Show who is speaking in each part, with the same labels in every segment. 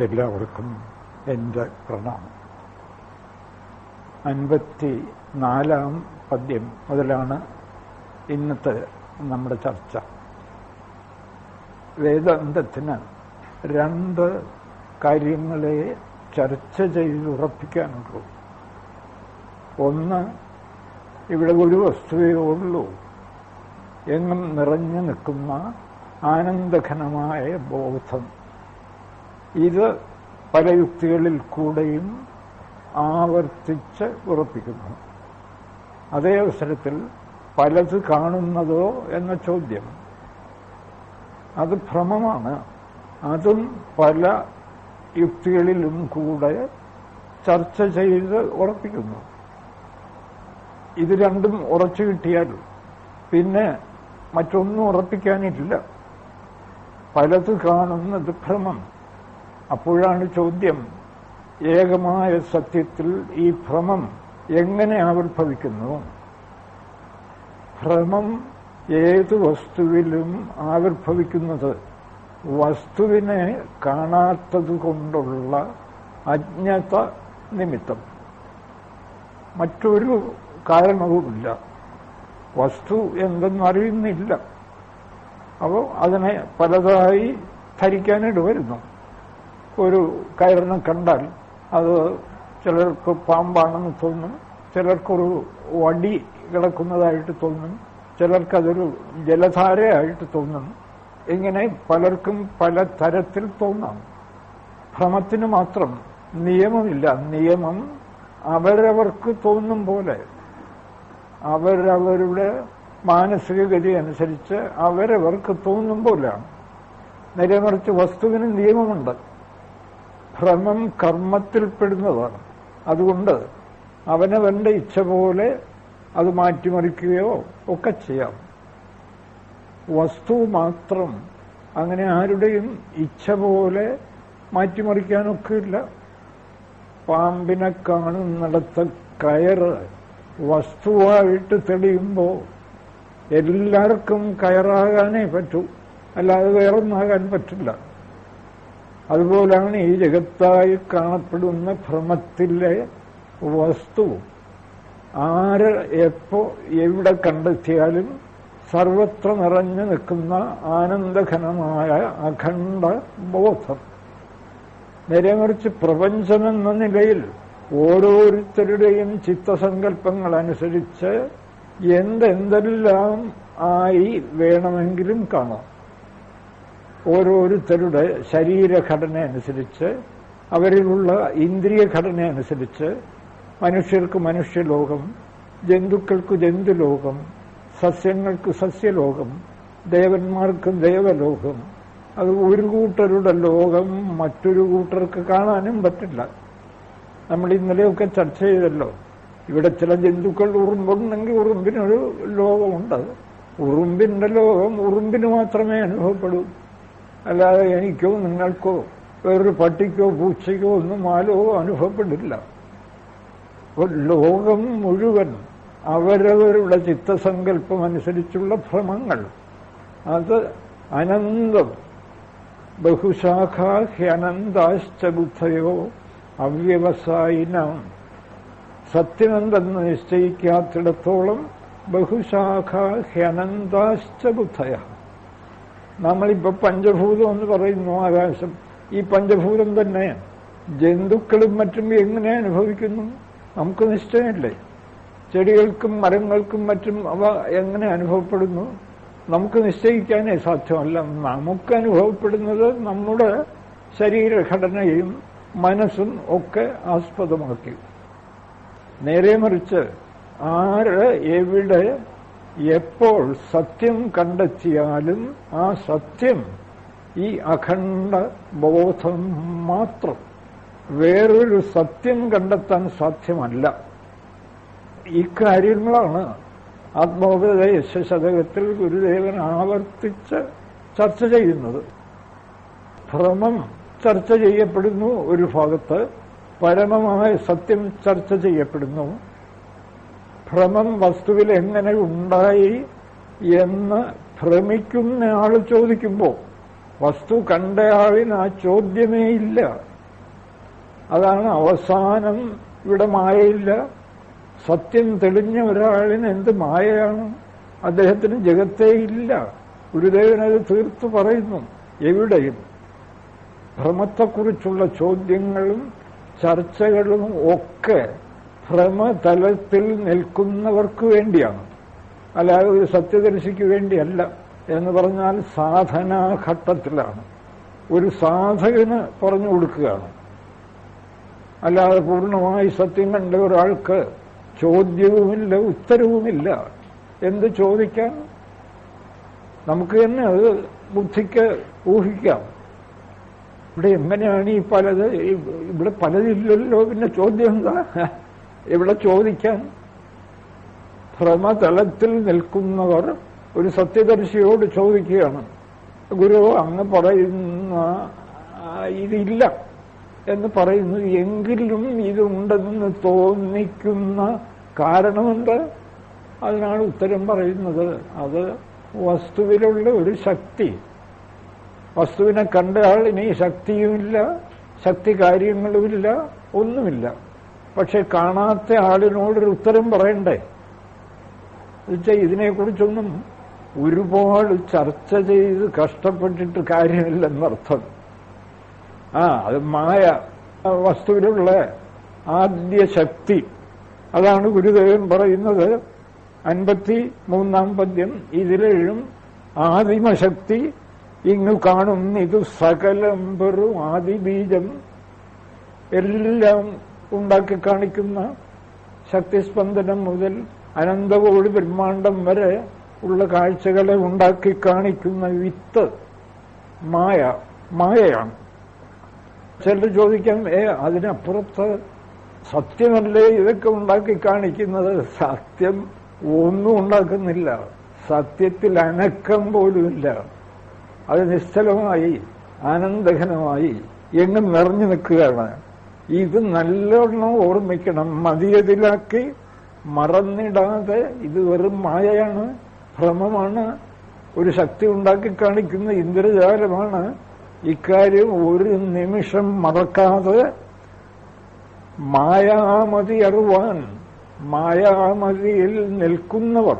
Speaker 1: എല്ലാവർക്കും എൻ്റെ പ്രണാമം. 54-ാം പദ്യം മുതലാണ് ഇന്നത്തെ നമ്മുടെ ചർച്ച. വേദാന്തത്തിന് രണ്ട് കാര്യങ്ങളെ ചർച്ച ചെയ്തുറപ്പിക്കാനുള്ളൂ. ഒന്ന്, ഇവിടെ ഒരു വസ്തുവേ ഉള്ളൂ, എങ്ങും നിറഞ്ഞു നിൽക്കുന്ന ആനന്ദഘനമായ ബോധം. ഇത് പല യുക്തികളിൽ കൂടെയും ആവർത്തിച്ച് ഉറപ്പിക്കുന്നു. അതേ അവസരത്തിൽ പലത് കാണുന്നതോ എന്ന ചോദ്യം, അത് ഭ്രമമാണ്. അതും പല യുക്തികളിലും കൂടെ ചർച്ച ചെയ്ത് ഉറപ്പിക്കുന്നു. ഇത് രണ്ടും ഉറച്ചു കിട്ടിയാൽ പിന്നെ മറ്റൊന്നും ഉറപ്പിക്കാനില്ല. പലത് കാണുന്നത് ഭ്രമം. അപ്പോഴാണ് ചോദ്യം, ഏകമായ സത്യത്തിൽ ഈ ഭ്രമം എങ്ങനെ ആവിർഭവിക്കുന്നു? ഭ്രമം ഏത് വസ്തുവിലും ആവിർഭവിക്കുന്നത് വസ്തുവിനെ കാണാത്തത് കൊണ്ടുള്ള അജ്ഞത നിമിത്തം. മറ്റൊരു കാരണവുമില്ല. വസ്തു എന്തെന്നറിയുന്നില്ല. അപ്പോൾ അതിനെ പലതായി ധരിക്കാനിട വരുന്നു. ഒരു കയറിനെ കണ്ടാൽ അത് ചിലർക്ക് പാമ്പാണെന്ന് തോന്നും, ചിലർക്കൊരു വടി കിടക്കുന്നതായിട്ട് തോന്നും, ചിലർക്കതൊരു ജലധാരയായിട്ട് തോന്നും. ഇങ്ങനെ പലർക്കും പല തരത്തിൽ തോന്നാം. ഭ്രമത്തിന് മാത്രം നിയമമില്ല. നിയമം അവരവർക്ക് തോന്നും പോലെ, അവരവരുടെ മാനസികഗതി അനുസരിച്ച് അവരവർക്ക് തോന്നും പോലെയാണ്. നേരെ മറിച്ച് വസ്തുവിന് നിയമമുണ്ട്. ഭ്രമം കർമ്മത്തിൽപ്പെടുന്നതാണ്. അതുകൊണ്ട് അവനവന്റെ ഇച്ഛ പോലെ അത് മാറ്റിമറിക്കുകയോ ഒക്കെ ചെയ്യാം. വസ്തു മാത്രം അങ്ങനെ ആരുടെയും ഇച്ഛ പോലെ മാറ്റിമറിക്കാനൊക്കെയില്ല. പാമ്പിനെ കാണുന്നിടത്ത് കയറ് വസ്തുവായിട്ട് തെളിയുമ്പോൾ എല്ലാവർക്കും കയറാകാനേ പറ്റൂ, അല്ലാതെ വേറൊന്നാകാൻ പറ്റില്ല. അതുപോലാണ് ഈ ജഗത്തായി കാണപ്പെടുന്ന ഭ്രമത്തിലെ വസ്തു. ആര് എപ്പോ എവിടെ കണ്ടെത്തിയാലും സർവത്ര നിറഞ്ഞു നിൽക്കുന്ന ആനന്ദഘനമായ അഖണ്ഡ ബോധം. നേരെമറിച്ച് പ്രപഞ്ചമെന്ന നിലയിൽ ഓരോരുത്തരുടെയും ചിത്തസങ്കല്പങ്ങൾ അനുസരിച്ച് എന്തെല്ലാം ആയി വേണമെങ്കിലും കാണാം. ഓരോരുത്തരുടെ ശരീരഘടന അനുസരിച്ച്, അവരിലുള്ള ഇന്ദ്രിയ ഘടന അനുസരിച്ച് മനുഷ്യർക്ക് മനുഷ്യലോകം, ജന്തുക്കൾക്ക് ജന്തുലോകം, സസ്യങ്ങൾക്ക് സസ്യലോകം, ദേവന്മാർക്ക് ദേവലോകം. അത് ഒരു കൂട്ടരുടെ ലോകം മറ്റൊരു കൂട്ടർക്ക് കാണാനും പറ്റില്ല. നമ്മൾ ഇന്നലെയൊക്കെ ചർച്ച ചെയ്തല്ലോ, ഇവിടെ ചില ജന്തുക്കൾ ഉറുമ്പുണ്ടെങ്കിൽ ഉറുമ്പിനൊരു ലോകമുണ്ട്. ഉറുമ്പിന്റെ ലോകം ഉറുമ്പിന് മാത്രമേ അനുഭവപ്പെടൂ, അല്ലാതെ എനിക്കോ നിങ്ങൾക്കോ വേറൊരു പട്ടിക്കോ പൂച്ചയ്ക്കോ ഒന്നും ആലോ അനുഭവപ്പെടില്ല. അപ്പോൾ ലോകം മുഴുവൻ അവരവരുടെ ചിത്തസങ്കല്പം അനുസരിച്ചുള്ള ഭ്രമങ്ങൾ. അത് അനന്തം. ബഹുശാഖാ ഹ്യനന്താശ്ച ബുദ്ധയോ അവ്യവസായിനം. സത്യമെന്തെന്ന് നിശ്ചയിക്കാത്തിടത്തോളം ബഹുശാഖാ ഹ്യനന്താശ്ച ബുദ്ധയ. നമ്മളിപ്പോ പഞ്ചഭൂതം എന്ന് പറയുന്നു ആകാശം. ഈ പഞ്ചഭൂതം തന്നെ ജന്തുക്കളും മറ്റും എങ്ങനെ അനുഭവിക്കുന്നു? നമുക്ക് നിശ്ചയമില്ലേ? ചെടികൾക്കും മരങ്ങൾക്കും മറ്റും അവ എങ്ങനെ അനുഭവപ്പെടുന്നു? നമുക്ക് നിശ്ചയിക്കാനേ സാധ്യമല്ല. നമുക്ക് അനുഭവപ്പെടുന്നത് നമ്മുടെ ശരീരഘടനയും മനസ്സും ഒക്കെ ആസ്പദമാക്കി. നേരെ മറിച്ച് ആര് എവിടെ എപ്പോൾ സത്യം കണ്ടെത്തിയാലും ആ സത്യം ഈ അഖണ്ഡ ബോധം മാത്രം. വേറൊരു സത്യം കണ്ടെത്താൻ സാധ്യമല്ല. ഇക്കാര്യങ്ങളാണ് ആത്മോപദേശ ശതകത്തിൽ ഗുരുദേവൻ ആവർത്തിച്ച് ചർച്ച ചെയ്യുന്നത്. ഭ്രമം ചർച്ച ചെയ്യപ്പെടുന്നു ഒരു ഭാഗത്ത്, പരമമായ സത്യം ചർച്ച ചെയ്യപ്പെടുന്നു. ഭ്രമം വസ്തുവിൽ എങ്ങനെ ഉണ്ടായി എന്ന് ഭ്രമിക്കുന്നയാൾ ചോദിക്കുമ്പോൾ വസ്തു കണ്ടയാളിന് ആ ചോദ്യമേ ഇല്ല. അതാണ് അവസാനം. ഇവിടെ മായയില്ല. സത്യം തെളിഞ്ഞ ഒരാളിന് എന്ത് മായയാണ്? അദ്ദേഹത്തിന് ജഗത്തേ ഇല്ല. ഗുരുദേവനത് തീർത്തു പറയുന്നു. എവിടെയും ഭ്രമത്തെക്കുറിച്ചുള്ള ചോദ്യങ്ങളും ചർച്ചകളും ഒക്കെ ഭ്രമതലത്തിൽ നിൽക്കുന്നവർക്ക് വേണ്ടിയാണ്, അല്ലാതെ ഒരു സത്യദർശിക്ക് വേണ്ടിയല്ല. എന്ന് പറഞ്ഞാൽ സാധനാഘട്ടത്തിലാണ്, ഒരു സാധകന് പറഞ്ഞു കൊടുക്കുകയാണ്. അല്ലാതെ പൂർണ്ണമായി സത്യം കണ്ട ഒരാൾക്ക് ചോദ്യവുമില്ല, ഉത്തരവുമില്ല. എന്ത് ചോദിക്കാൻ? നമുക്ക് തന്നെ അത് ബുദ്ധിക്ക് ഊഹിക്കാം. ഇവിടെ എങ്ങനെയാണ് ഈ പലത്? ഇവിടെ പലതില്ലല്ലോ, പിന്നെ ചോദ്യം എന്താ? ഇവിടെ ചോദിക്കാൻ? ഭ്രമതലത്തിൽ നിൽക്കുന്നവർ ഒരു സത്യദർശിയോട് ചോദിക്കുകയാണ്, ഗുരു അങ്ങ് പറയുന്ന ഇതില്ല എന്ന് പറയുന്നു, എങ്കിലും ഇതുണ്ടെന്ന് തോന്നിക്കുന്ന കാരണമുണ്ട്. അതിനാണ് ഉത്തരം പറയുന്നത്. അത് വസ്തുവിലുള്ള ഒരു ശക്തി. വസ്തുവിനെ കണ്ടയാൾ ഇനി ശക്തിയുമില്ല, ശക്തി കാര്യങ്ങളുമില്ല, ഒന്നുമില്ല. പക്ഷെ കാണാത്ത ആളിനോടൊരു ഉത്തരം പറയണ്ടേ? എന്നുവെച്ചാൽ ഇതിനെക്കുറിച്ചൊന്നും ഒരുപാട് ചർച്ച ചെയ്ത് കഷ്ടപ്പെട്ടിട്ട് കാര്യമില്ലെന്നർത്ഥം. അത് മായ, വസ്തുവിലുള്ള ആദ്യ ശക്തി. അതാണ് ഗുരുദേവൻ പറയുന്നത് 53-ാം പദ്യം. ഇതിലും ആദിമശക്തി ഇങ്ങു കാണുന്നിതു സകലം വെറും ആദിബീജം. എല്ലാം ഉണ്ടാക്കി കാണിക്കുന്ന, ശക്തിസ്പന്ദനം മുതൽ അനന്തകോടി ബ്രഹ്മാണ്ടം വരെ ഉള്ള കാഴ്ചകളെ ഉണ്ടാക്കി കാണിക്കുന്ന വിത്ത് മായയാണ്. ചിലർ ചോദിക്കാം, അതിനപ്പുറത്ത് സത്യമല്ലേ ഇതൊക്കെ ഉണ്ടാക്കി കാണിക്കുന്നത്? സത്യം ഒന്നും ഉണ്ടാക്കുന്നില്ല. സത്യത്തിൽ അനക്കം പോലുമില്ല. അത് നിശ്ചലമായി ആനന്ദഘനമായി എങ്ങും നിറഞ്ഞു നിൽക്കുകയാണ്. ഇത് നല്ലോണം ഓർമ്മിക്കണം. മതിയതിലാക്കി മറന്നിടാതെ ഇത് വെറും മായയാണ്, ഭ്രമമാണ്, ഒരു ശക്തി ഉണ്ടാക്കി കാണിക്കുന്ന ഇന്ദ്രജാലമാണ്. ഇക്കാര്യം ഒരു നിമിഷം മറക്കാതെ മായാമതി അറിവാൻ, മായാമതിയിൽ നിൽക്കുന്നവർ,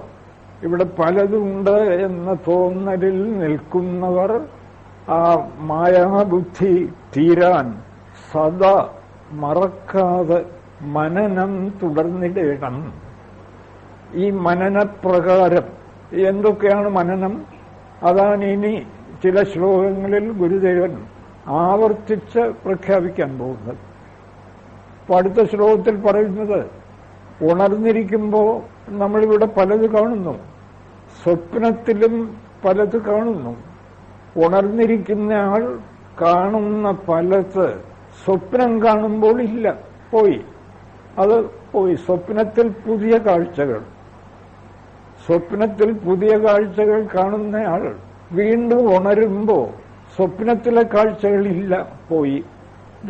Speaker 1: ഇവിടെ പലതുണ്ട് എന്ന തോന്നലിൽ നിൽക്കുന്നവർ, ആ മായാബുദ്ധി തീരാൻ സദാ മറക്കാതെ മനനം തുടർന്നിടണം. ഈ മനനപ്രകാരം എന്തൊക്കെയാണ് മനനം? അതാണ് ഇനി ചില ശ്ലോകങ്ങളിൽ ഗുരുദേവൻ ആവർത്തിച്ച് പ്രഖ്യാപിക്കാൻ പോകുന്നത്. അപ്പൊ അടുത്ത ശ്ലോകത്തിൽ പറയുന്നത്, ഉണർന്നിരിക്കുമ്പോൾ നമ്മളിവിടെ പലത് കാണുന്നു, സ്വപ്നത്തിലും പലത് കാണുന്നു. ഉണർന്നിരിക്കുന്ന ആൾ കാണുന്ന പലത് സ്വപ്നം കാണുമ്പോൾ ഇല്ല, പോയി. അത് പോയി. സ്വപ്നത്തിൽ പുതിയ കാഴ്ചകൾ, സ്വപ്നത്തിൽ പുതിയ കാഴ്ചകൾ കാണുന്നയാൾ വീണ്ടും ഉണരുമ്പോൾ സ്വപ്നത്തിലെ കാഴ്ചകളില്ല, പോയി.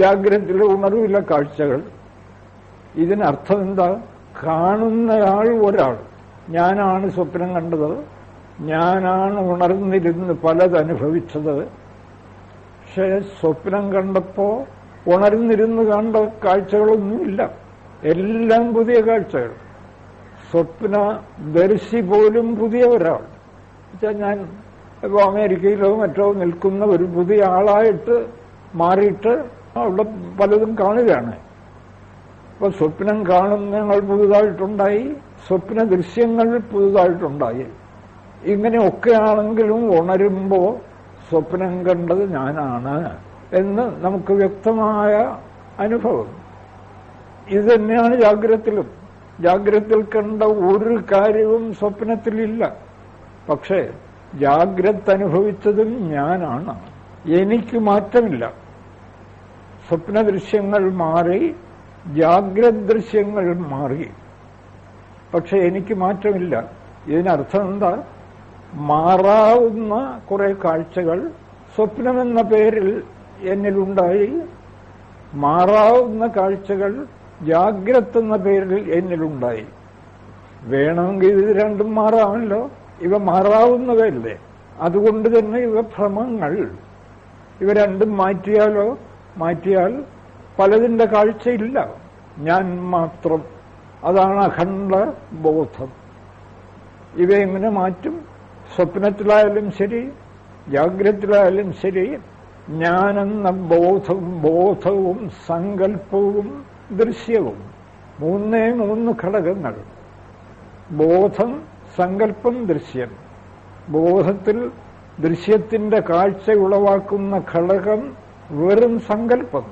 Speaker 1: ജാഗ്രതയിലെ ഉണർവിലെ കാഴ്ചകൾ. ഇതിനർത്ഥം എന്താ? കാണുന്നയാൾ ഒരാൾ, ഞാനാണ് സ്വപ്നം കണ്ടത്, ഞാനാണ് ഉണർന്നിരുന്ന് പലതനുഭവിച്ചത്. പക്ഷെ സ്വപ്നം കണ്ടപ്പോ ഉണർന്നിരുന്ന് കണ്ട കാഴ്ചകളൊന്നുമില്ല, എല്ലാം പുതിയ കാഴ്ചകൾ. സ്വപ്ന ദർശി പോലും പുതിയ ഒരാൾ. ഞാൻ ഇപ്പോൾ അമേരിക്കയിലോ മറ്റോ നിൽക്കുന്ന ഒരു പുതിയ ആളായിട്ട് മാറിയിട്ട് അവിടെ പലതും കാണുകയാണ്. അപ്പൊ സ്വപ്നം കാണുന്നങ്ങൾ പുതുതായിട്ടുണ്ടായി, സ്വപ്ന ദൃശ്യങ്ങൾ പുതുതായിട്ടുണ്ടായി. ഇങ്ങനെയൊക്കെയാണെങ്കിലും ഉണരുമ്പോ സ്വപ്നം കണ്ടത് ഞാനാണ് എന്ന് നമുക്ക് വ്യക്തമായ അനുഭവം. ഇത് തന്നെയാണ് ജാഗ്രതത്തിലും. ജാഗ്രതത്തിൽ കണ്ട ഒരു കാര്യവും സ്വപ്നത്തിലില്ല. പക്ഷേ ജാഗ്രത അനുഭവിച്ചതും ഞാനാണ്, എനിക്ക് മാറ്റമില്ല. സ്വപ്ന ദൃശ്യങ്ങൾ മാറി, ജാഗ്രത ദൃശ്യങ്ങൾ മാറി, പക്ഷെ എനിക്ക് മാറ്റമില്ല. ഇതിനർത്ഥം എന്താ? മാറാവുന്ന കുറെ കാഴ്ചകൾ സ്വപ്നമെന്ന പേരിൽ എന്നിലുണ്ടായി, മാറാവുന്ന കാഴ്ചകൾ ജാഗ്രത എന്ന പേരിൽ എന്നിലുണ്ടായി. വേണമെങ്കിൽ ഇത് രണ്ടും മാറാമല്ലോ. ഇവ മാറാവുന്നവയല്ലേ. അതുകൊണ്ട് തന്നെ ഇവ ഭ്രമങ്ങൾ. ഇവ രണ്ടും മാറ്റിയാൽ പലതിന്റെ കാഴ്ചയില്ല, ഞാൻ മാത്രം. അതാണ് അഖണ്ഡ ബോധം. ഇവയെങ്ങനെ മാറ്റും? സ്വപ്നത്തിലായാലും ശരി, ജാഗ്രതത്തിലായാലും ശരി, ഞാനെന്ന ബോധവും സങ്കല്പവും ദൃശ്യവും മൂന്ന് ഘടകങ്ങൾ. ബോധം, സങ്കല്പം, ദൃശ്യം. ബോധത്തിൽ ദൃശ്യത്തിന്റെ കാഴ്ച ഉളവാക്കുന്ന ഘടകം വെറും സങ്കല്പം.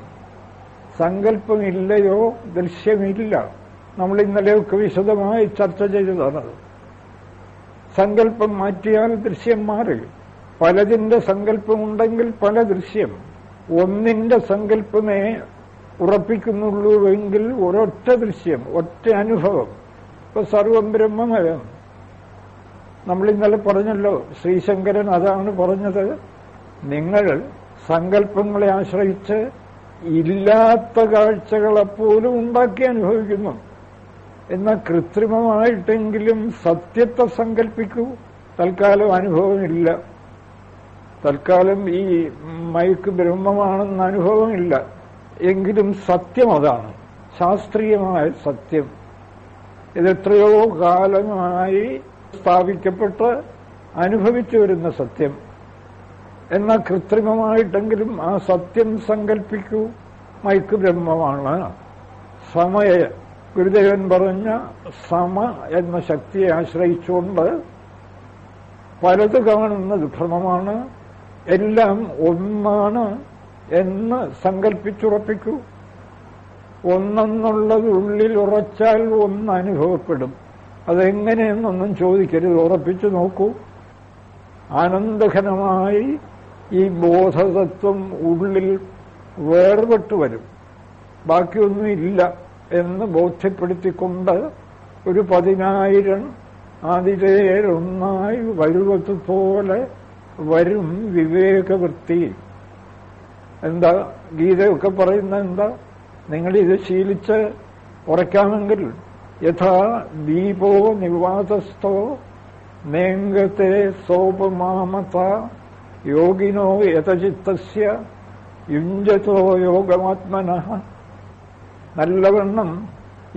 Speaker 1: സങ്കല്പമില്ലയോ ദൃശ്യമില്ല. നമ്മൾ ഇന്നലെയൊക്കെ വിശദമായി ചർച്ച ചെയ്തതാണ്. സങ്കല്പം മാറ്റിയാൽ ദൃശ്യം മാറി. പലതിന്റെ സങ്കല്പമുണ്ടെങ്കിൽ പല ദൃശ്യം. ഒന്നിന്റെ സങ്കല്പമേ ഉറപ്പിക്കുന്നുള്ളൂവെങ്കിൽ ഒരൊറ്റ ദൃശ്യം, ഒറ്റ അനുഭവം. ഇപ്പൊ സർവം ബ്രഹ്മമയം. നമ്മൾ ഇന്നലെ പറഞ്ഞല്ലോ, ശ്രീശങ്കരൻ അതാണ് പറഞ്ഞത്. നിങ്ങൾ സങ്കല്പങ്ങളെ ആശ്രയിച്ച് ഇല്ലാത്ത കാഴ്ചകളെപ്പോലും ഉണ്ടാക്കി അനുഭവിക്കുന്നു. എന്നാൽ കൃത്രിമമായിട്ടെങ്കിലും സത്യത്തെ സങ്കല്പിക്കൂ. തൽക്കാലം അനുഭവമില്ല. തൽക്കാലം ഈ മൈക്ക് ബ്രഹ്മമാണെന്ന അനുഭവമില്ല. എങ്കിലും സത്യം അതാണ്, ശാസ്ത്രീയമായ സത്യം. ഇതെത്രയോ കാലമായി സ്ഥാപിക്കപ്പെട്ട് അനുഭവിച്ചു വരുന്ന സത്യം. എന്നാൽ കൃത്രിമമായിട്ടെങ്കിലും ആ സത്യം സങ്കല്പിക്കൂ. മൈക്ക് ബ്രഹ്മമാണ്. സമയ ഗുരുദേവൻ പറഞ്ഞ സമ എന്ന ശക്തിയെ ആശ്രയിച്ചുകൊണ്ട് പലത് കാണുന്നത് ഭ്രമമാണ്, എല്ലാം ഒന്നാണ് എന്ന് സങ്കല്പിച്ചുറപ്പിക്കൂ. ഒന്നെന്നുള്ളത് ഉള്ളിൽ ഉറച്ചാൽ ഒന്ന് അനുഭവപ്പെടും. അതെങ്ങനെയെന്നൊന്നും ചോദിക്കരുത്, ഉറപ്പിച്ചു നോക്കൂ. ആനന്ദഘനമായി ഈ ബോധതത്വം ഉള്ളിൽ വേർപെട്ടു വരും. ബാക്കിയൊന്നും ഇല്ല എന്ന് ബോധ്യപ്പെടുത്തിക്കൊണ്ട് ഒരു 10,000 അതിലേറൊന്നായി വരുവതുപോലെ വരും വിവേകവൃത്തി. എന്താ ഗീതയൊക്കെ പറയുന്ന എന്താ? നിങ്ങളിത് ശീലിച്ച് ഉറയ്ക്കാമെങ്കിൽ യഥാ ദീപോ നിവാതസ്ഥോ നേംഗത്തെ സോപമാമത യോഗിനോ യഥചിത്തസ്യ യുഞ്ജതോ യോഗമാത്മനഃ. നല്ലവണ്ണം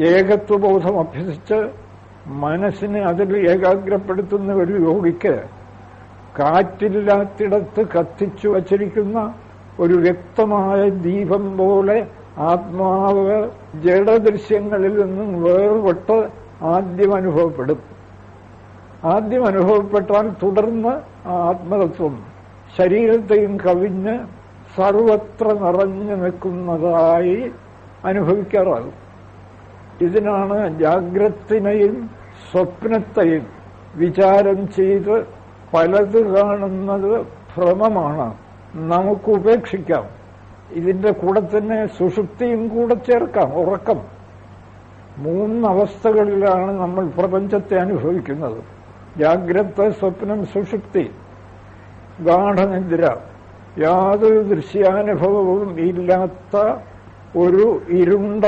Speaker 1: ഏകത്വബോധം അഭ്യസിച്ച് മനസ്സിനെ അതിൽ ഏകാഗ്രപ്പെടുത്തുന്ന ഒരു യോഗിക്ക് കാറ്റില്ലാത്തിടത്ത് കത്തിച്ചു വച്ചിരിക്കുന്ന ഒരു വ്യക്തമായ ദീപം പോലെ ആത്മാവ് ജഡദൃശ്യങ്ങളിൽ നിന്നും വേർപെട്ട് ആദ്യം അനുഭവപ്പെടും. ആദ്യം അനുഭവപ്പെട്ടാൽ തുടർന്ന് ആത്മതത്വം ശരീരത്തെയും കവിഞ്ഞ് സർവത്ര നിറഞ്ഞു നിൽക്കുന്നതായി അനുഭവിക്കാറാകും. ഇതിനാണ് ജാഗ്രത്തിനെയും സ്വപ്നത്തെയും വിചാരം ചെയ്ത് പലത് കാണുന്നത് ഭ്രമമാണ്, നമുക്ക് ഉപേക്ഷിക്കാം. ഇതിന്റെ കൂടെ തന്നെ സുഷുപ്തിയും കൂടെ ചേർക്കാം, ഉറക്കം. 3 അവസ്ഥകളിലാണ് നമ്മൾ പ്രപഞ്ചത്തെ അനുഭവിക്കുന്നത്: ജാഗ്രത, സ്വപ്നം, സുഷുപ്തി. ഗാഠനിദ്ര, യാതൊരു ദൃശ്യാനുഭവവും ഇല്ലാത്ത ഒരു ഇരുണ്ട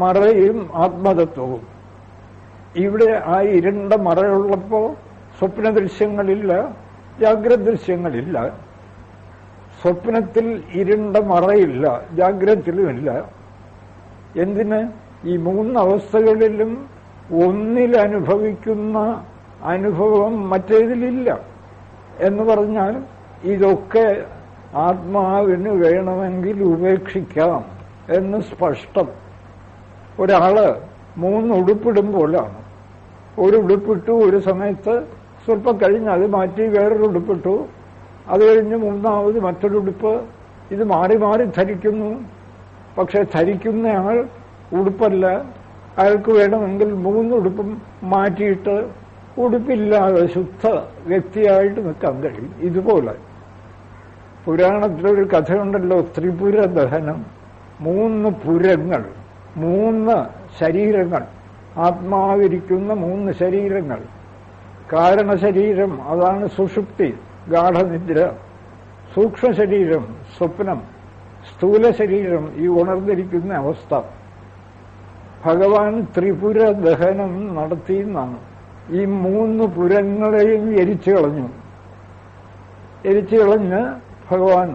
Speaker 1: മറയും ആത്മതത്വവും. ഇവിടെ ആ ഇരുണ്ട മറയുള്ളപ്പോ സ്വപ്ന ദൃശ്യങ്ങളില്ല, ജാഗ്രത ദൃശ്യങ്ങളില്ല. സ്വപ്നത്തിൽ ഇരുണ്ട മറയില്ല, ജാഗ്രതയിലുമില്ല. എന്തിന്? ഈ 3 അവസ്ഥകളിലും ഒന്നിലനുഭവിക്കുന്ന അനുഭവം മറ്റേതിലില്ല. എന്ന് പറഞ്ഞാൽ ഇതൊക്കെ ആത്മാവിന് വേണമെങ്കിൽ ഉപേക്ഷിക്കാം എന്ന് സ്പഷ്ടം. ഒരാള് 3 ഉടുപ്പിടുമ്പോഴാണ്. ഒരു ഉടുപ്പിട്ടു, ഒരു സമയത്ത് സ്വല്പം കഴിഞ്ഞ് അത് മാറ്റി വേറൊരു ഉടുപ്പിട്ടു, അത് കഴിഞ്ഞ് 3ാമത് മറ്റൊരു ഉടുപ്പ്. ഇത് മാറി മാറി ധരിക്കുന്നു. പക്ഷെ ധരിക്കുന്നയാൾ ഉടുപ്പല്ല. അയാൾക്ക് വേണമെങ്കിൽ 3 ഉടുപ്പും മാറ്റിയിട്ട് ഉടുപ്പില്ലാതെ ശുദ്ധ വ്യക്തിയായിട്ട് നിൽക്കാൻ കഴിയും. ഇതുപോലെ പുരാണത്തിലൊരു കഥയുണ്ടല്ലോ, ത്രിപുര ദഹനം. 3 പുരങ്ങൾ, 3 ശരീരങ്ങൾ, ആത്മാവിരിക്കുന്ന 3 ശരീരങ്ങൾ. കാരണശരീരം അതാണ് സുഷുപ്തി, ഗാഠനിദ്ര. സൂക്ഷ്മ ശരീരം സ്വപ്നം, സ്ഥൂല ശരീരം ഈ ഉണർന്നിരിക്കുന്ന അവസ്ഥ. ഭഗവാൻ ത്രിപുര ദഹനം നടത്തിയെന്നാണ്. ഈ 3 പുരങ്ങളെയും എരിച്ചു കളഞ്ഞ് ഭഗവാൻ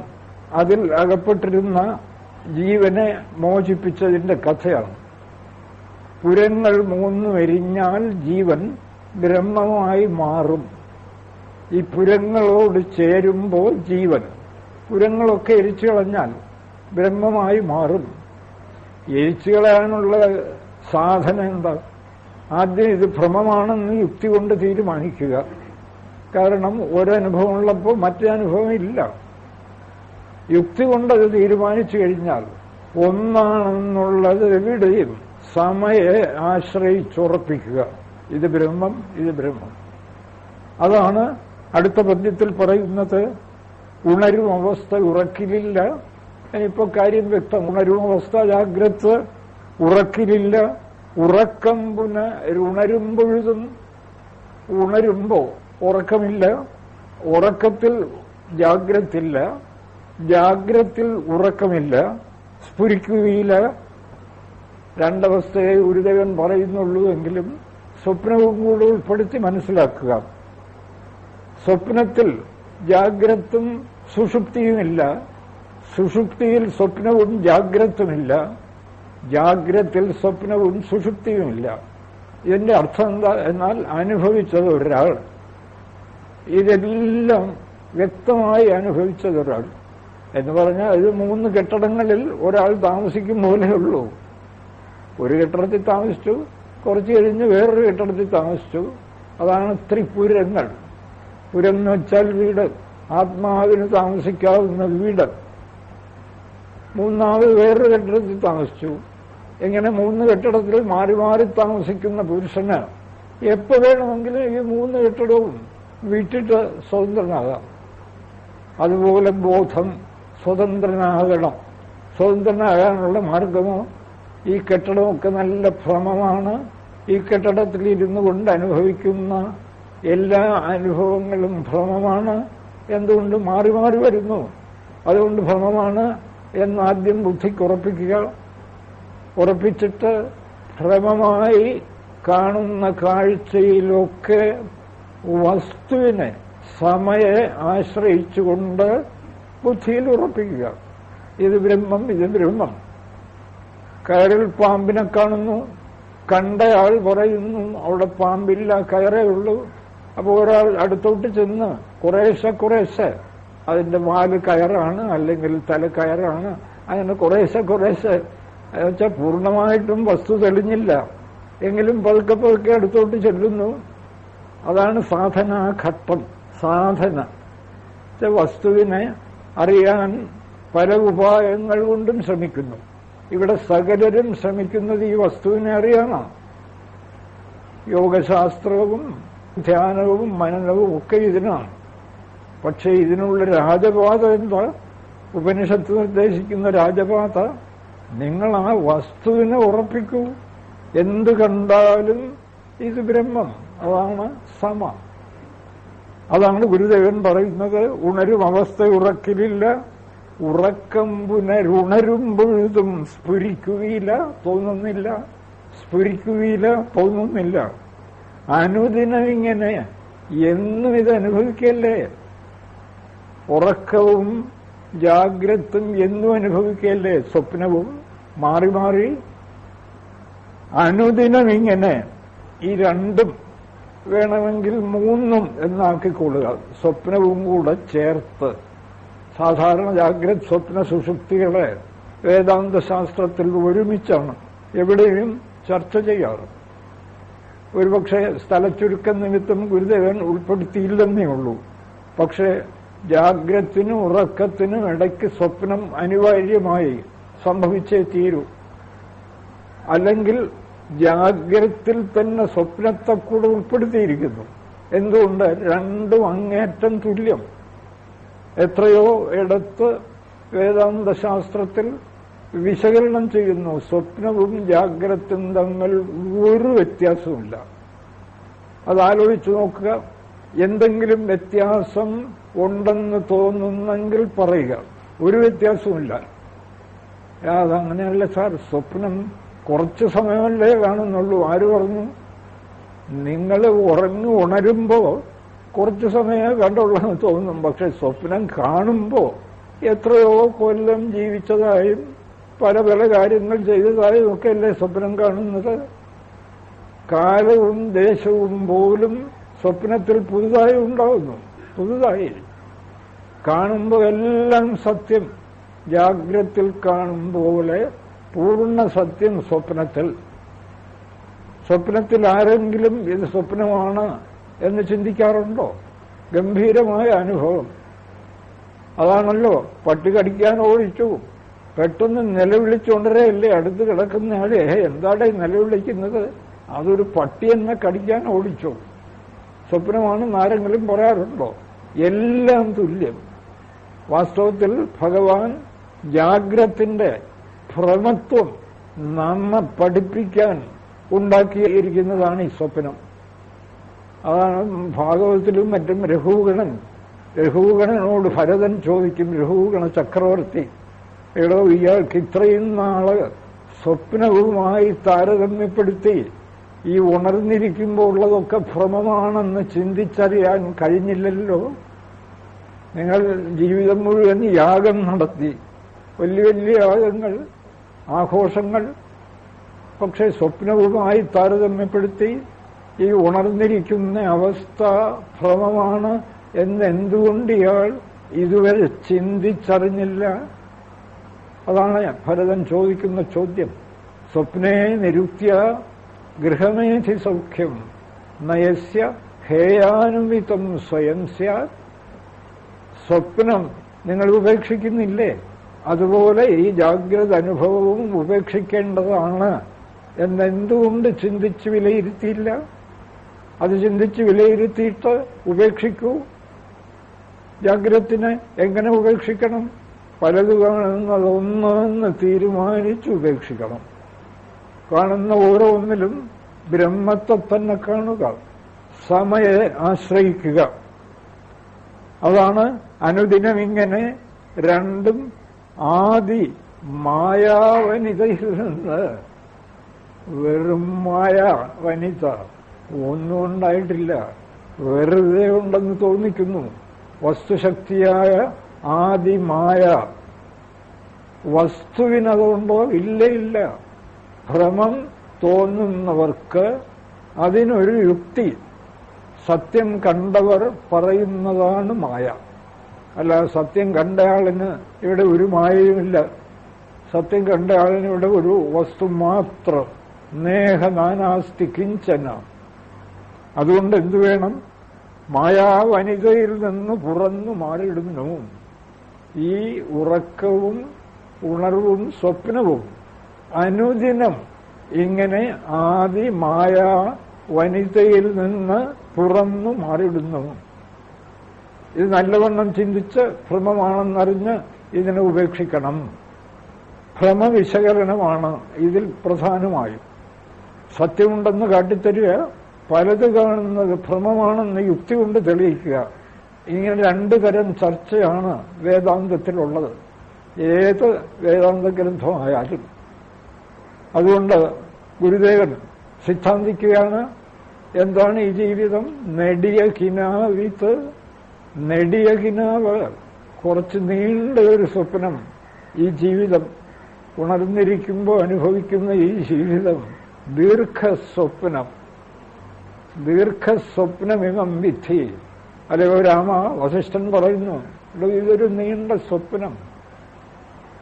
Speaker 1: അതിൽ അകപ്പെട്ടിരുന്ന ജീവനെ മോചിപ്പിച്ചതിന്റെ കഥയാണ്. പുരങ്ങൾ 3 എരിഞ്ഞാൽ ജീവൻ ബ്രഹ്മമായി മാറും. ഈ പുരങ്ങളോട് ചേരുമ്പോൾ ജീവൻ, പുരങ്ങളൊക്കെ എരിച്ചു കളഞ്ഞാൽ ബ്രഹ്മമായി മാറും. എരിച്ചു കളയാനുള്ള സാധന എന്താ? ആദ്യം ഇത് ഭ്രമമാണെന്ന് യുക്തി കൊണ്ട് തീരുമാനിക്കുക. കാരണം ഒരനുഭവം ഉള്ളപ്പോൾ മറ്റേ അനുഭവം ഇല്ല. യുക്തി കൊണ്ടത് തീരുമാനിച്ചു കഴിഞ്ഞാൽ ഒന്നാണെന്നുള്ളത് എവിടെയും സമയെ ആശ്രയിച്ചുറപ്പിക്കുക. ഇത് ബ്രഹ്മം, ഇത് ബ്രഹ്മം. അതാണ് അടുത്ത പദ്യത്തിൽ പറയുന്നത്. ഉണരും അവസ്ഥ ഉറക്കിലില്ല. ഇനിയിപ്പോ കാര്യം വ്യക്തം. ഉണരും അവസ്ഥ ജാഗ്രത്, ഉറക്കിലില്ല. ഉറക്കം ഉണരുമ്പൊഴുതും. ഉണരുമ്പോ ഉറക്കമില്ല, ഉറക്കത്തിൽ ജാഗ്രത്തില്ല, ജാഗ്രത്തിൽ ഉറക്കമില്ല, സ്ഫുരിക്കുകയില്ല. രണ്ടവസ്ഥയെ ഗുരുദേവൻ പറയുന്നുള്ളൂ എങ്കിലും സ്വപ്നവും കൂടെ ഉൾപ്പെടുത്തി മനസ്സിലാക്കുക. സ്വപ്നത്തിൽ ജാഗ്രത്തും സുഷുപ്തിയുമില്ല, സുഷുപ്തിയിൽ സ്വപ്നവും ജാഗ്രത്തുമില്ല, ജാഗ്രത്തിൽ സ്വപ്നവും സുഷുപ്തിയുമില്ല. ഇതിന്റെ അർത്ഥം എന്താ? എന്നാൽ അനുഭവിച്ചത് ഒരാൾ, ഇതെല്ലാം വ്യക്തമായി അനുഭവിച്ചത് ഒരാൾ എന്ന് പറഞ്ഞാൽ ഇത് 3 കെട്ടിടങ്ങളിൽ ഒരാൾ താമസിക്കും പോലെയുള്ളൂ. ഒരു കെട്ടിടത്തിൽ താമസിച്ചു, കുറച്ച് കഴിഞ്ഞ് വേറൊരു കെട്ടിടത്തിൽ താമസിച്ചു. അതാണ് ത്രിപുരങ്ങൾ. പുരം എന്ന് വെച്ചാൽ വീട്, ആത്മാവിന് താമസിക്കാവുന്ന വീട്. 3ാമത് വേറൊരു കെട്ടിടത്തിൽ താമസിച്ചു. ഇങ്ങനെ 3 കെട്ടിടത്തിൽ മാറി മാറി താമസിക്കുന്ന പുരുഷന് എപ്പോ വേണമെങ്കിലും ഈ 3 കെട്ടിടവും വിട്ടിട്ട് സ്വതന്ത്രനാകാം. അതുപോലെ ബോധം സ്വതന്ത്രനാകണം. സ്വതന്ത്രനാകാനുള്ള മാർഗമോ ഈ കെട്ടിടമൊക്കെ നല്ല ഭ്രമമാണ്. ഈ കെട്ടിടത്തിൽ ഇരുന്നു കൊണ്ട് അനുഭവിക്കുന്ന എല്ലാ അനുഭവങ്ങളും ഭ്രമമാണ്. എന്തുകൊണ്ട്? മാറി മാറി വരുന്നു. അതുകൊണ്ട് ഭ്രമമാണ് എന്നാദ്യം ബുദ്ധിക്ക് ഉറപ്പിക്കുക. ഉറപ്പിച്ചിട്ട് ഭ്രമമായി കാണുന്ന കാഴ്ചയിലൊക്കെ വസ്തുവിനെ സമയെ ആശ്രയിച്ചുകൊണ്ട് ബുദ്ധിയിൽ ഉറപ്പിക്കുക. ഇത് ബ്രഹ്മം, ഇത് ബ്രഹ്മം. കയറിൽ പാമ്പിനെ കാണുന്നു, കണ്ടയാൾ പറയുന്നു അവിടെ പാമ്പില്ല, കയറേ ഉള്ളൂ. അപ്പോൾ ഒരാൾ അടുത്തോട്ട് ചെന്ന് കുറേശ്ശെ കുറേശ്ശെ അതിന്റെ വാല് കയറാണ്, അല്ലെങ്കിൽ തല കയറാണ്, അങ്ങനെ കുറേശ്ശെ കുറേശ്ശെ വെച്ചാൽ പൂർണ്ണമായിട്ടും വസ്തു തെളിഞ്ഞില്ല എങ്കിലും പതുക്കെ പതുക്കെ അടുത്തോട്ട് ചെല്ലുന്നു. അതാണ് സാധനാഘട്ടം. സാധന വസ്തുവിനെ അറിയാൻ പല ഉപായങ്ങൾ കൊണ്ടും ശ്രമിക്കുന്നു. ഇവിടെ സകലരും ശ്രമിക്കുന്നത് ഈ വസ്തുവിനെ അറിയാനാണ്. യോഗശാസ്ത്രവും ധ്യാനവും മനനവും ഒക്കെ ഇതിനാണ്. പക്ഷെ ഇതിനുള്ള രാജപാത എന്താ? ഉപനിഷത്ത് നിർദ്ദേശിക്കുന്ന രാജപാത നിങ്ങൾ ആ വസ്തുവിനെ ഉറപ്പിക്കൂ. എന്ത് കണ്ടാലും ഇത് ബ്രഹ്മം, അതാണ് സമ. അതാണ് ഗുരുദേവൻ പറയുന്നത്. ഉണരും അവസ്ഥ ഉറക്കിലില്ല, ഉറക്കം പുനരുണരുമ്പൊഴുതും സ്ഫുരിക്കുകയില്ല, തോന്നുന്നില്ല, സ്ഫുരിക്കുകയില്ല, തോന്നുന്നില്ല. അനുദിനം ഇങ്ങനെ എന്നും ഇത് അനുഭവിക്കല്ലേ. ഉറക്കവും ജാഗ്രതും എന്നും അനുഭവിക്കല്ലേ, സ്വപ്നവും മാറി മാറി. അനുദിനം ഇങ്ങനെ ഈ രണ്ടും വേണമെങ്കിൽ 3ഉം എന്നാക്കിക്കൊള്ളുക. സ്വപ്നവും കൂടെ ചേർത്ത്. സാധാരണ ജാഗ്രത് സ്വപ്ന സുഷുപ്തികളെ വേദാന്ത ശാസ്ത്രത്തിൽ ഒരുമിച്ചാണ് എവിടെയും ചർച്ച ചെയ്യാറ്. ഒരുപക്ഷെ സ്ഥലച്ചുരുക്കം നിമിത്തം ഗുരുദേവൻ ഉൾപ്പെടുത്തിയില്ലെന്നേ ഉള്ളൂ. പക്ഷേ ജാഗ്രത്തിനും ഉറക്കത്തിനും ഇടയ്ക്ക് സ്വപ്നം അനിവാര്യമായി സംഭവിച്ചേ തീരൂ. അല്ലെങ്കിൽ ജാഗ്രത്തിൽ തന്നെ സ്വപ്നത്തെ കൂടെ ഉൾപ്പെടുത്തിയിരിക്കുന്നു. എന്തുകൊണ്ട്? രണ്ടും അങ്ങേറ്റം തുല്യം. എത്രയോ ഇടത്ത് വേദാന്ത ശാസ്ത്രത്തിൽ വിശകലനം ചെയ്യുന്നു. സ്വപ്നവും ജാഗ്രതും തമ്മിൽ ഒരു വ്യത്യാസവുമില്ല. അതാലോചിച്ചു നോക്കുക. എന്തെങ്കിലും വ്യത്യാസം ഉണ്ടെന്ന് തോന്നുന്നെങ്കിൽ പറയുക. ഒരു വ്യത്യാസവുമില്ല. അതങ്ങനെയല്ല സാർ, സ്വപ്നം കുറച്ച് സമയമല്ലേ കാണുന്നുള്ളൂ. ആര് പറഞ്ഞു? നിങ്ങൾ ഉണരുമ്പോ കുറച്ച് സമയമേ കണ്ടുള്ളതെന്ന് തോന്നും. പക്ഷെ സ്വപ്നം കാണുമ്പോ എത്രയോ കൊല്ലം ജീവിച്ചതായും പല പല കാര്യങ്ങൾ ചെയ്തതായും ഒക്കെ അല്ലേ സ്വപ്നം കാണുന്നത്. കാലവും ദേശവും പോലും സ്വപ്നത്തിൽ പുതുതായി ഉണ്ടാവുന്നു. പുതുതായി കാണുമ്പോൾ എല്ലാം സത്യം. ജാഗ്രത്തിൽ കാണുമ്പോലെ പൂർണ്ണ സത്യം സ്വപ്നത്തിൽ. സ്വപ്നത്തിൽ ആരെങ്കിലും ഇത് സ്വപ്നമാണ് എന്ന് ചിന്തിക്കാറുണ്ടോ? ഗംഭീരമായ അനുഭവം അതാണല്ലോ. പട്ടി കടിക്കാൻ ഓടിച്ചു, പെട്ടെന്ന് നിലവിളിച്ചുകൊണ്ടരല്ലേ അടുത്ത് കിടക്കുന്നയാളെ, എന്താണ് നിലവിളിക്കുന്നത്? അതൊരു പട്ടി എന്നെ കടിക്കാൻ ഓടിച്ചു. സ്വപ്നമാണെന്ന് ആരെങ്കിലും പറയാറുണ്ടോ? എല്ലാം തുല്യം. വാസ്തവത്തിൽ ഭഗവാൻ ജാഗ്രത്തിന്റെ ഭ്രമത്വം നമ്മെ പഠിപ്പിക്കാൻ ഉണ്ടാക്കിയിരിക്കുന്നതാണ് ഈ സ്വപ്നം. അതാണ് ഭാഗവതത്തിലും മറ്റും രഘുഗണനോട് ഭരതൻ ചോദിക്കും, രഘുഗണ ചക്രവർത്തി, എടോ ഇയാൾക്ക് ഇത്രയും നാള് സ്വപ്നവുമായി താരതമ്യപ്പെടുത്തി ഈ ഉണർന്നിരിക്കുമ്പോൾ ഉള്ളതൊക്കെ ഭ്രമമാണെന്ന് ചിന്തിച്ചറിയാൻ കഴിഞ്ഞില്ലല്ലോ. നിങ്ങൾ ജീവിതം മുഴുവൻ യാഗം നടത്തി, വലിയ വലിയ യാഗങ്ങൾ, ആഘോഷങ്ങൾ, പക്ഷെ സ്വപ്നവുമായി താരതമ്യപ്പെടുത്തി ഈ ഉണർന്നിരിക്കുന്ന അവസ്ഥ ഭ്രമമാണ് എന്നെന്തുകൊണ്ട് ഇയാൾ ഇതുവരെ ചിന്തിച്ചറിഞ്ഞില്ല? അതാണ് ഭരതൻ ചോദിക്കുന്ന ചോദ്യം. സ്വപ്നേ നിരുക്ത്യ ഗൃഹമേധി സൗഖ്യം നയസ്യ ഹേയാനുമിതം സ്വയം സ്യാത്. സ്വപ്നം നിങ്ങൾ ഉപേക്ഷിക്കുന്നില്ലേ? അതുപോലെ ഈ ജാഗ്രത അനുഭവവും ഉപേക്ഷിക്കേണ്ടതാണ് എന്നെന്തുകൊണ്ട് ചിന്തിച്ച് വിലയിരുത്തിയില്ല? അത് ചിന്തിച്ച് വിലയിരുത്തിയിട്ട് ഉപേക്ഷിക്കൂ. ജാഗ്രതത്തിനെ എങ്ങനെ ഉപേക്ഷിക്കണം? പലത് കാണുന്നത് ഒന്നെന്ന് തീരുമാനിച്ച് ഉപേക്ഷിക്കണം. കാണുന്ന ഓരോന്നിലും ബ്രഹ്മത്തെ തന്നെ കാണുക, സമയെ ആശ്രയിക്കുക. അതാണ് അനുദിനം ഇങ്ങനെ രണ്ടും ആദി മായാവനിതയിൽ നിന്ന് വെറും മായ വനിത ഒന്നും ഉണ്ടായിട്ടില്ല, വെറുതെ ഉണ്ടെന്ന് തോന്നിക്കുന്നു. വസ്തുശക്തിയായ ആദിമായ വസ്തുവിനതുണ്ടോ? ഇല്ല. ഭ്രമം തോന്നുന്നവർക്ക് അതിനൊരു യുക്തി. സത്യം കണ്ടവർ പറയുന്നതാണ് മായ. അല്ല, സത്യം കണ്ടയാളിന് ഇവിടെ ഒരു മായയുമില്ല. സത്യം കണ്ടയാളിന് ഇവിടെ ഒരു വസ്തു മാത്രം. നേഹ നാനാസ്തി കിഞ്ചന. അതുകൊണ്ട് എന്തു വേണം? മായാവനിതയിൽ നിന്ന് പുറന്നു മാറിയിടുന്നു. ഈ ഉറക്കവും ഉണർവും സ്വപ്നവും അനുദിനം ഇങ്ങനെ ആദി മായാ വനിതയിൽ നിന്ന് തുറന്നു മാറിയിടുന്നു. ഇത് നല്ലവണ്ണം ചിന്തിച്ച് ഭ്രമമാണെന്നറിഞ്ഞ് ഇതിനെ ഉപേക്ഷിക്കണം. ഭ്രമവിശകലനമാണ് ഇതിൽ പ്രധാനമായും. സത്യമുണ്ടെന്ന് കാട്ടിത്തരിക, പലത് കാണുന്നത് ഭ്രമമാണെന്ന് യുക്തി കൊണ്ട് തെളിയിക്കുക. ഇങ്ങനെ രണ്ടു തരം ചർച്ചയാണ് വേദാന്തത്തിലുള്ളത്, ഏത് വേദാന്ത ഗ്രന്ഥമായാലും. അതുകൊണ്ട് ഗുരുദേവൻ സിദ്ധാന്തിക്കുകയാണ്, എന്താണ് ഈ ജീവിതം? നെടിയ കിനാവിത്ത്. നെടിയ കിനാവ്, കുറച്ച് നീണ്ട ഒരു സ്വപ്നം. ഈ ജീവിതം ഉണർന്നിരിക്കുമ്പോൾ അനുഭവിക്കുന്ന ഈ ജീവിതം ദീർഘസ്വപ്നം. ദീർഘസ്വപ്നമിമം വിധി. അല്ലയോ രാമ, വസിഷ്ഠൻ പറയുന്നു, ഇതൊരു നീണ്ട സ്വപ്നം.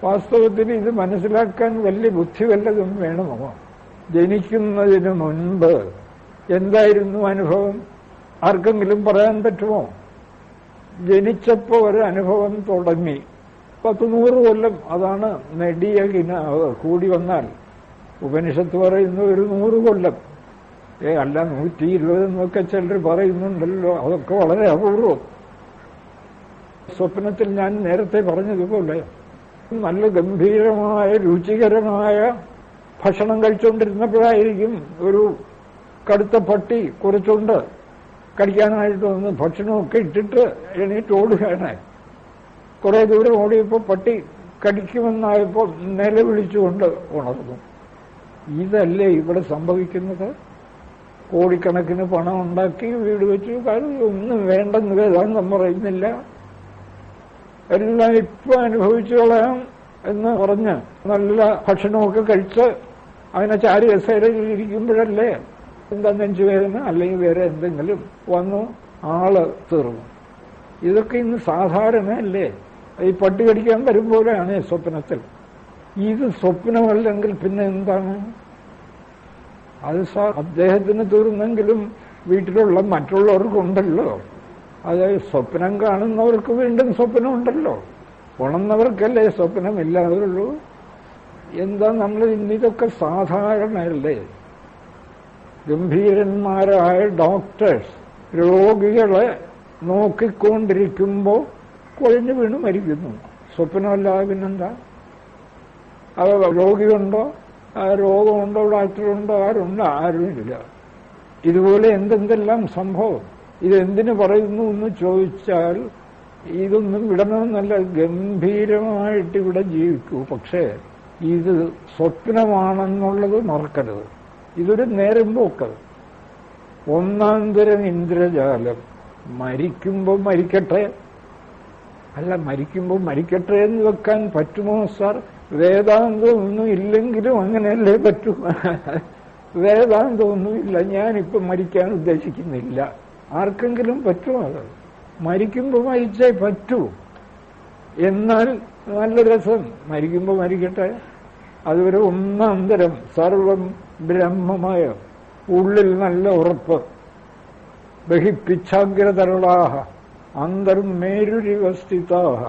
Speaker 1: വാസ്തവത്തിൽ ഇത് മനസ്സിലാക്കാൻ വലിയ ബുദ്ധി വല്ലതും വേണമോ? ജനിക്കുന്നതിന് മുൻപ് എന്തായിരുന്നു അനുഭവം? ആർക്കെങ്കിലും പറയാൻ പറ്റുമോ? ജനിച്ചപ്പോൾ ഒരു അനുഭവം തുടങ്ങി, 100 കൊല്ലം. അതാണ് നെടിയ കിനാവ്. കൂടി വന്നാൽ ഉപനിഷത്ത് പറയുന്നു ഒരു 100 കൊല്ലം. അല്ല 120 എന്നൊക്കെ ചിലർ പറയുന്നുണ്ടല്ലോ. അതൊക്കെ വളരെ അപൂർവം. സ്വപ്നത്തിൽ ഞാൻ നേരത്തെ പറഞ്ഞതുപോലെ നല്ല ഗംഭീരമായ രുചികരമായ ഭക്ഷണം കഴിച്ചുകൊണ്ടിരുന്നപ്പോഴായിരിക്കും ഒരു കടുത്ത പട്ടി കുറച്ചുകൊണ്ട് കടിക്കാനായിട്ട് വന്ന് ഭക്ഷണമൊക്കെ ഇട്ടിട്ട് എണീറ്റ് ഓടുകയാണ്. കുറെ ദൂരം ഓടിയപ്പോൾ പട്ടി കടിക്കുമെന്നായപ്പോൾ നിലവിളിച്ചുകൊണ്ട് ഉണർന്നു. ഇതല്ലേ ഇവിടെ സംഭവിക്കുന്നത്? കോടിക്കണക്കിന് പണം ഉണ്ടാക്കി വീട് വെച്ചു, കാര്യം ഒന്നും വേണ്ടെന്ന് വേദാന്തം പറയുന്നില്ല. എല്ലാം ഇപ്പൊ അനുഭവിച്ചു കളയാം എന്ന് പറഞ്ഞ് നല്ല ഭക്ഷണമൊക്കെ കഴിച്ച് അതിനെ ചാരി കസേരയിൽ ഇരിക്കുമ്പോഴല്ലേ എന്താ നെഞ്ചുവേദന അല്ലെങ്കിൽ വേറെ എന്തെങ്കിലും വന്നു ആള് തീർന്നു. ഇതൊക്കെ ഇന്ന് സാധാരണയല്ലേ? ഈ പട്ടി കടിക്കാൻ വരുമ്പോഴാണ് സ്വപ്നത്തിൽ. ഇത് സ്വപ്നമല്ലെങ്കിൽ പിന്നെ എന്താണ്? അത് അദ്ദേഹത്തിന് തീർന്നെങ്കിലും വീട്ടിലുള്ള മറ്റുള്ളവർക്കുണ്ടല്ലോ. അതായത് സ്വപ്നം കാണുന്നവർക്ക് വീണ്ടും സ്വപ്നമുണ്ടല്ലോ. ഉണർന്നവർക്കല്ലേ സ്വപ്നമില്ലാതുള്ളൂ. എന്താ നമ്മൾ ഇന്നിതൊക്കെ സാധാരണയല്ലേ? ഗംഭീരന്മാരായ ഡോക്ടേഴ്സ് രോഗികളെ നോക്കിക്കൊണ്ടിരിക്കുമ്പോൾ കുഴഞ്ഞു വീണ് മരിക്കുന്നു. സ്വപ്നമല്ലാതെ പിന്നെന്താ? അത് രോഗിയുണ്ടോ, രോഗമുണ്ടോ, ഡോക്ടറുണ്ടോ, ആരുമില്ല. ഇതുപോലെ എന്തെന്തെല്ലാം സംഭവം. ഇതെന്തിനു പറയുന്നു എന്ന് ചോദിച്ചാൽ ഇതൊന്നും വിടണമെന്നല്ല, ഗംഭീരമായിട്ട് ഇവിടെ ജീവിക്കൂ. പക്ഷേ ഇത് സ്വപ്നമാണെന്നുള്ളത് മറക്കരുത്. ഇതൊരു നേരം പോക്ക്. ഒന്നാന്തരം ഇന്ദ്രജാലം. മരിക്കുമ്പോൾ മരിക്കട്ടെ, അല്ല മരിക്കുമ്പോൾ മരിക്കട്ടെ എന്ന് വെക്കാൻ പറ്റുമോ സാർ? വേദാന്തമൊന്നും ഇല്ലെങ്കിലും അങ്ങനെയല്ലേ പറ്റൂ. വേദാന്തമൊന്നും ഇല്ല, ഞാനിപ്പം മരിക്കാൻ ഉദ്ദേശിക്കുന്നില്ല. ആർക്കെങ്കിലും പറ്റുമോ? അത് മരിക്കുമ്പോൾ മരിച്ചേ പറ്റൂ. എന്നാൽ നല്ല രസം. മരിക്കുമ്പോൾ മരിക്കട്ടെ. അതുവരെ ഒന്നാന്തരം സർവം ബ്രഹ്മമയം. ഉള്ളിൽ നല്ല ഉറപ്പ്. ബഹിപ്പിച്ഛാഗ്രതരുളാഹ അന്തർമേരുരിവസ്ഥിതാഹ.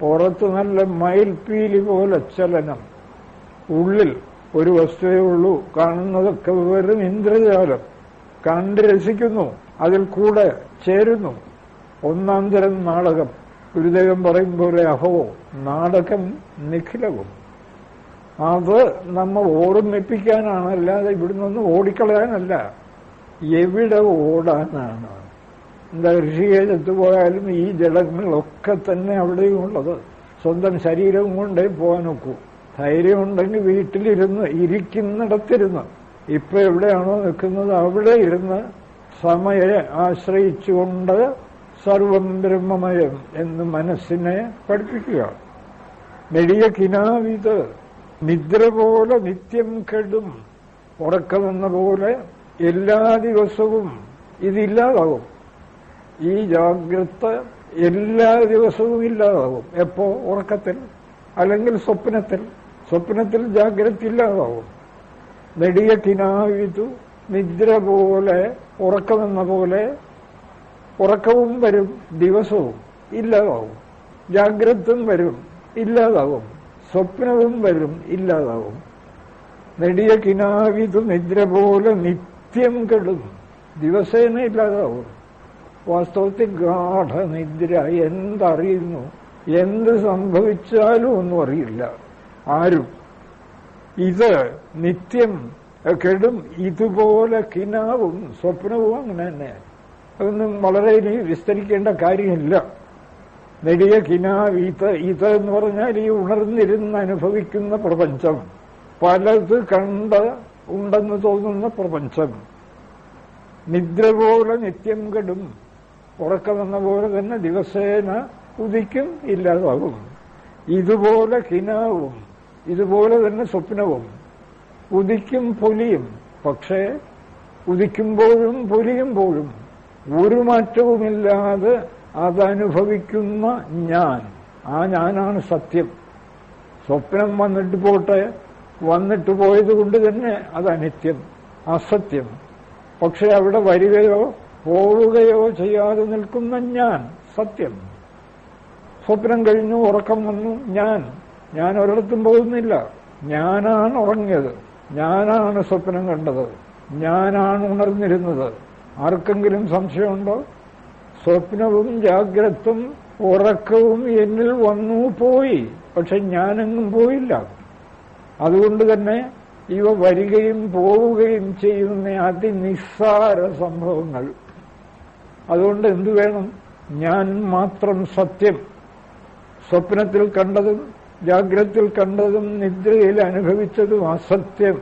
Speaker 1: പുറത്ത് നല്ല മയിൽപ്പീലി പോലെ ചലനം. ഉള്ളിൽ ഒരു വസ്തുവേ ഉള്ളൂ. കാണുന്നതൊക്കെ വെറും ഇന്ദ്രജാലം. കണ്ട് രസിക്കുന്നു, അതിൽ കൂടെ ചേരുന്നു. ഒന്നാന്തരം നാടകം. ഗുരുദേവൻ പറയും പോലെ അഹോ നാടകം നിഖിലവും. അത് നമ്മൾ ഓർമ്മിപ്പിക്കാനാണ്, അല്ലാതെ ഇവിടുന്ന് ഓടിക്കളയാനല്ല. എവിടെ ഓടാനാണ്? എന്താ ഋഷികേശത്ത് പോയാലും ഈ ജഡങ്ങളൊക്കെ തന്നെ അവിടെയും ഉള്ളത്. സ്വന്തം ശരീരം കൊണ്ടേ പോകാൻ നോക്കൂ. ധൈര്യമുണ്ടെങ്കിൽ വീട്ടിലിരുന്ന് ഇരിക്കുന്നിടത്തിരുന്ന്, ഇപ്പൊ എവിടെയാണോ നിൽക്കുന്നത് അവിടെ ഇരുന്ന് സമയെ ആശ്രയിച്ചുകൊണ്ട് സർവം ബ്രഹ്മമയം എന്ന് മനസ്സിനെ പഠിപ്പിക്കുക. നെടിയ കിനാവിത് നിദ്ര പോലെ നിത്യം കെടും. ഉറക്കമെന്ന പോലെ എല്ലാ ദിവസവും ഇതില്ലാതാവും. ഈ ജാഗ്രത എല്ലാ ദിവസവും ഇല്ലാതാവും. എപ്പോ? ഉറക്കത്തിൽ, അല്ലെങ്കിൽ സ്വപ്നത്തിൽ. സ്വപ്നത്തിൽ ജാഗ്രത ഇല്ലാതാവും. നെടിയ കിനാവിതു നിദ്ര പോലെ ഉറക്കമെന്ന പോലെ ഉറക്കവും വരും, ദിവസവും ഇല്ലാതാവും. ജാഗ്രതും വരും, ഇല്ലാതാവും. സ്വപ്നവും വരും, ഇല്ലാതാവും. നെടിയ കിനാവിതു നിദ്ര പോലെ നിത്യം കെടും. ദിവസേന ഇല്ലാതാവും. വാസ്തവത്തിൽ ഗാഠനിദ്ര എന്തറിയുന്നു? എന്ത് സംഭവിച്ചാലും ഒന്നും അറിയില്ല ആരും. ഇത് നിത്യം കെടും. ഇതുപോലെ കിനാവും സ്വപ്നവും അങ്ങനെ തന്നെ. അതൊന്നും വളരെ ഇനി വിസ്തരിക്കേണ്ട കാര്യമില്ല. നെടിയ കിനാവീത്ത്. ഇത് എന്ന് പറഞ്ഞാൽ ഈ ഉണർന്നിരുന്ന് അനുഭവിക്കുന്ന പ്രപഞ്ചം, പലത് കണ്ട് ഉണ്ടെന്ന് തോന്നുന്ന പ്രപഞ്ചം. നിദ്ര പോലെ നിത്യം കെടും. ഉറക്കമെന്ന പോലെ തന്നെ ദിവസേന ഉദിക്കും, ഇല്ലാതാവും. ഇതുപോലെ കിനാവും, ഇതുപോലെ തന്നെ സ്വപ്നവും. ഉദിക്കും പൊലിയും. പക്ഷേ ഉദിക്കുമ്പോഴും പൊലിയുമ്പോഴും ഒരു മാറ്റവുമില്ലാതെ അതനുഭവിക്കുന്ന ഞാൻ, ആ ഞാനാണ് സത്യം. സ്വപ്നം വന്നിട്ട് പോട്ടെ, വന്നിട്ട് പോയത് കൊണ്ട് തന്നെ അത് അനിത്യം, അസത്യം. പക്ഷെ അവിടെ വരികയോ പോവുകയോ ചെയ്യാതെ നിൽക്കുന്ന ഞാൻ സത്യം. സ്വപ്നം കഴിഞ്ഞു, ഉറക്കം വന്നു, ഞാൻ ഒരിടത്തും പോകുന്നില്ല. ഞാനാണ് ഉറങ്ങിയത്, ഞാനാണ് സ്വപ്നം കണ്ടത്, ഞാനാണ് ഉണർന്നിരുന്നത്. ആർക്കെങ്കിലും സംശയമുണ്ടോ? സ്വപ്നവും ജാഗ്രതും ഉറക്കവും എന്നിൽ വന്നു പോയി, പക്ഷെ ഞാനെങ്ങും പോയില്ല. അതുകൊണ്ട് തന്നെ ഇവ വരികയും പോവുകയും ചെയ്യുന്ന അതിനിസ്സാര സംഭവങ്ങൾ. അതുകൊണ്ട് എന്തു വേണം? ഞാൻ മാത്രം സത്യം. സ്വപ്നത്തിൽ കണ്ടതും ജാഗ്രതയിൽ കണ്ടതും നിദ്രയിൽ അനുഭവിച്ചതും അസത്യം.